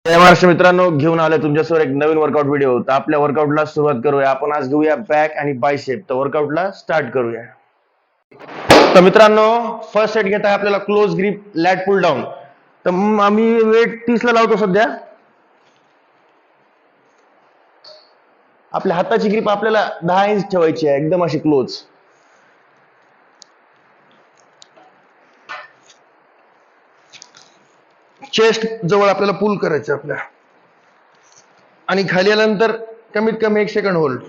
जय महाराष्ट्र मित्रांनो, घेऊन आलोय तुमच्यासमोर एक नवीन वर्कआउट व्हिडिओ. तर आपल्या वर्कआउटला सुरुवात करूया. आपण आज घेऊया बॅक आणि बायसेप. तर वर्कआउटला स्टार्ट करूया. तर मित्रांनो, फर्स्ट सेट घेत आहे आपल्याला क्लोज ग्रिप लॅट पुल डाऊन. तर आम्ही वेट 30 ला लावतो सध्या. आपल्या हाताची ग्रिप आपल्याला 10 इंच ठेवायची आहे, एकदम अशी क्लोज. चेस्ट जवळ आपल्याला पुल करायचं आपल्या, आणि खाली आल्यानंतर कमीत कमी 1 सेकंड होल्ड.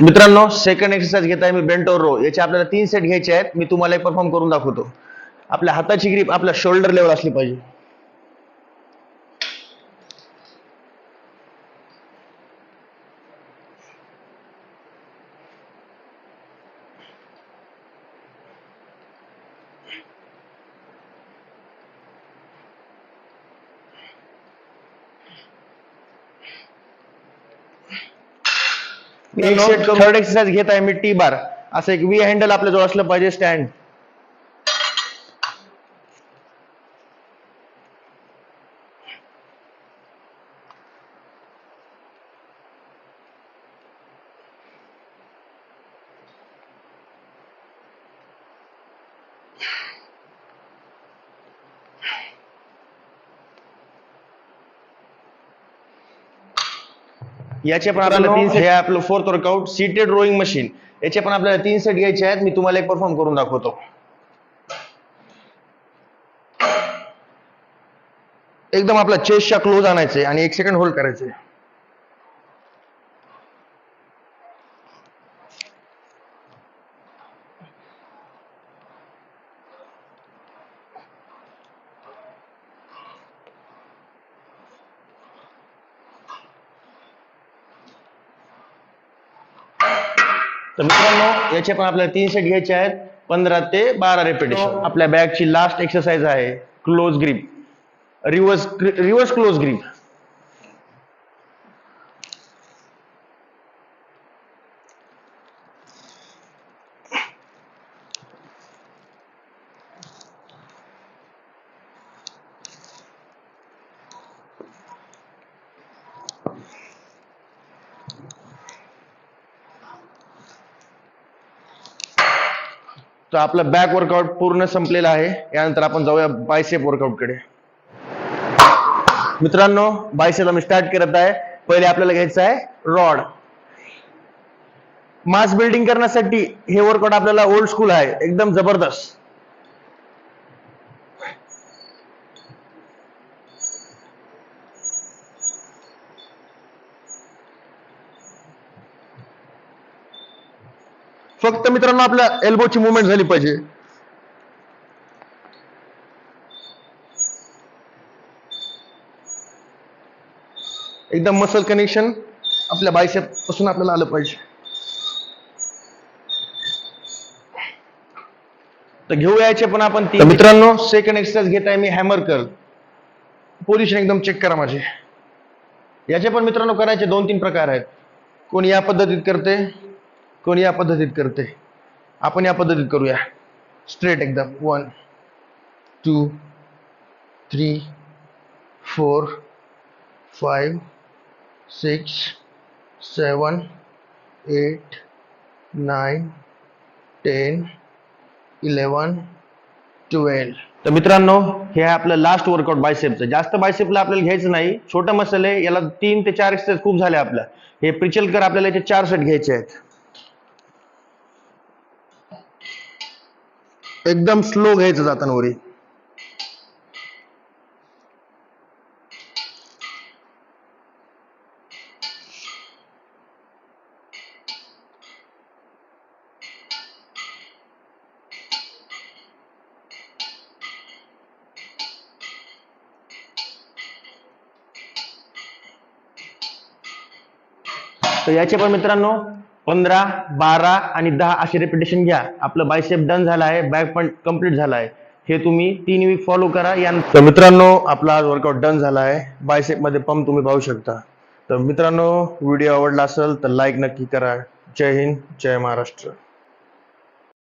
मित्रांनो, सेकंड एक्सरसाइज घेत आहे मी बेंट ओव्हर रो. याचे आपल्याला 3 सेट घ्यायचे आहेत. मी तुम्हाला एक परफॉर्म करून दाखवतो. आपल्या हाताची ग्रिप आपल्या शोल्डर लेवल असली पाहिजे. थर्ड एक्सरसाइज घेत आहे मी टी बार. असं एक व्ही हँडल आपल्या जवळ असलं पाहिजे, स्टँड. याचे पण आपल्याला 3 सेट. हे आपलं fourth workout seated rowing machine. याचे पण आपल्याला 3 सेट घ्यायचे आहेत. मी तुम्हाला एक परफॉर्म करून दाखवतो. एकदम आपला चेस्टच्या क्लोज आणायचे आणि 1 सेकंड होल्ड करायचे. तर मित्रांनो, याचे पण आपल्याला 3 सेट घ्यायचे आहेत. 15 ते 12 रेपिटेशन. आपल्या बॅगची लास्ट एक्सरसाइज आहे close grip, reverse close grip. तर आपलं बॅक वर्कआउट पूर्ण संपलेलं आहे. यानंतर आपण जाऊया बायसेप वर्कआउट कडे. मित्रांनो, बायसेप आम्ही स्टार्ट करत आहे. पहिले आपल्याला घ्यायचं आहे रॉड. मास बिल्डिंग करण्यासाठी हे वर्कआउट आपल्याला ओल्ड स्कूल आहे, एकदम जबरदस्त. फक्त मित्रांनो आपल्या एल्बोची मुवमेंट झाली पाहिजे. एकदम मसल कनेक्शन आपल्या बायसेप पासून आपल्याला आलं पाहिजे. तर घेऊया याचे पण आपण 3. मित्रांनो, सेकंड एक्सरसाइज घेत आहे मी हॅमर कर्ल. पोझिशन एकदम चेक करा माझे. याचे पण मित्रांनो करायचे 2-3 प्रकार आहेत. कोणी या पद्धतीत करते, कोणी या पद्धतीत करते. आपण या पद्धतीत करूया, स्ट्रेट एकदम. 1 2 3 4 5 6 7 8 9 10 11 12. तर मित्रांनो, हे आहे आपलं लास्ट वर्कआउट बायसेपचं. जास्त बायसेपला आपल्याला घ्यायचं नाही, छोटं मसल आहे. याला 3 ते 4 एक्सरसाइज खूप झाले आपल्या. हे प्रिचल कर आपल्याला याचे 4 सेट घ्यायचे आहेत. एकदम स्लो घ्यायचं जाताना वरी. तर याचे पण मित्रांनो 15, 12 आणि 10 असे रिपिटेशन घ्या. आपलं बायसेप डन झाला आहे, बॅक पण कम्प्लीट झाला आहे. हे तुम्ही 3 वीक फॉलो करा. तर मित्रांनो, आपला आज वर्कआउट डन झाला आहे. बायसेप मध्ये पंप तुम्ही पाहू शकता. तर मित्रांनो, व्हिडिओ आवडला असेल तर लाईक नक्की करा. जय हिंद, जय महाराष्ट्र.